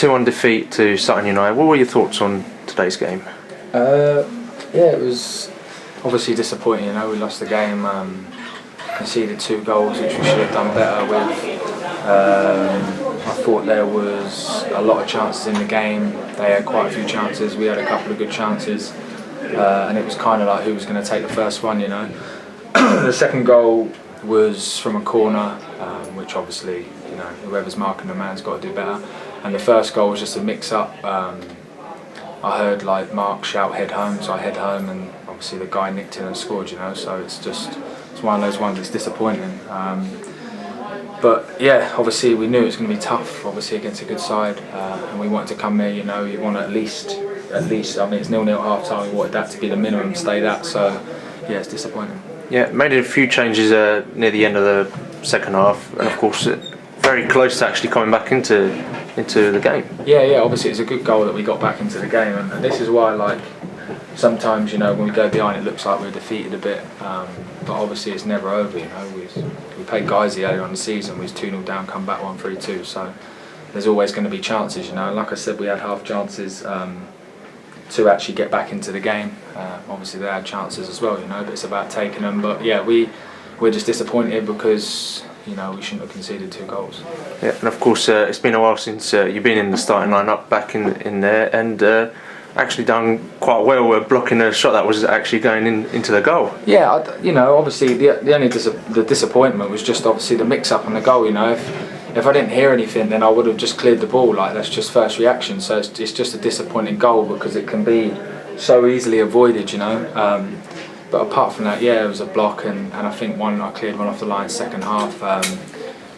2-1 defeat to Sutton United. What were your thoughts on today's game? Yeah, it was obviously disappointing. You know, we lost the game, conceded 2 goals, which we should have done better with. I thought there was a lot of chances in the game. They had quite a few chances. We had a couple of good chances, and it was kind of like who was going to take the first one. You know, the second goal was from a corner, which obviously, you know, whoever's marking the man's got to do better. And the first goal was just a mix-up. I heard like Mark shout head home, so I head home, and obviously the guy nicked in and scored, you know, so it's one of those ones that's disappointing. But yeah, obviously we knew it was going to be tough, obviously against a good side, and we wanted to come there, you know, you want at least, I mean it's 0-0 half time, we wanted that to be the minimum, stay that, so yeah, it's disappointing. Yeah, made a few changes near the end of the second half, and of course very close to actually coming back into the game. Yeah, obviously it's a good goal that we got back into the game, and this is why, like, sometimes, you know, when we go behind it looks like we're defeated a bit, but obviously it's never over, you know. We played Guysy earlier on the season, we was 2-0 down, come back 1-3-2, so there's always going to be chances, you know. Like I said, we had half chances to actually get back into the game. Obviously they had chances as well, you know, but it's about taking them. But yeah, we're just disappointed because, you know, we shouldn't have conceded 2 goals. Yeah, and of course it's been a while since you've been in the starting lineup back in there, and actually done quite well blocking a shot that was actually going into the goal. Yeah, you know, obviously the only disappointment was just obviously the mix-up on the goal. You know, if I didn't hear anything, then I would have just cleared the ball. Like, that's just first reaction. So it's just a disappointing goal because it can be so easily avoided. You know. But apart from that, yeah, it was a block, and I think I cleared one off the line second half.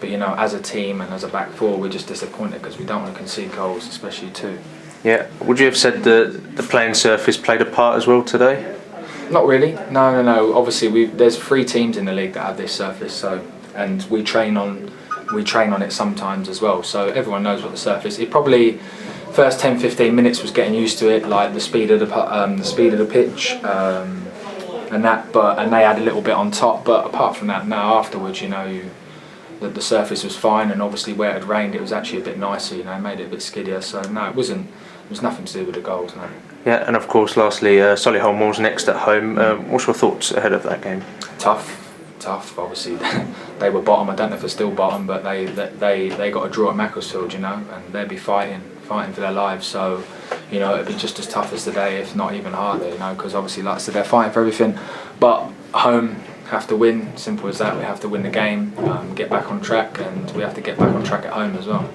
But you know, as a team and as a back four, we're just disappointed because we don't want to concede goals, especially 2. Yeah, would you have said the playing surface played a part as well today? Not really. No. Obviously, there's 3 teams in the league that have this surface, so, and we train on it sometimes as well. So everyone knows what the surface. It probably first 10-15 minutes was getting used to it, like the speed of the pitch. And they had a little bit on top, but apart from that, now afterwards, you know, the surface was fine, and obviously where it had rained, it was actually a bit nicer, you know, made it a bit skiddier. So no, it was nothing to do with the goals, no. Yeah, and of course, lastly, Solihull Moors next at home. What's your thoughts ahead of that game? Tough. Obviously, they were bottom. I don't know if they're still bottom, but they got a draw at Macclesfield, you know, and they'd be fighting for their lives. So, you know, it'd be just as tough as today, if not even harder, you know, because obviously, like I said, they're fighting for everything. But home, have to win. Simple as that. We have to win the game, get back on track, and we have to get back on track at home as well.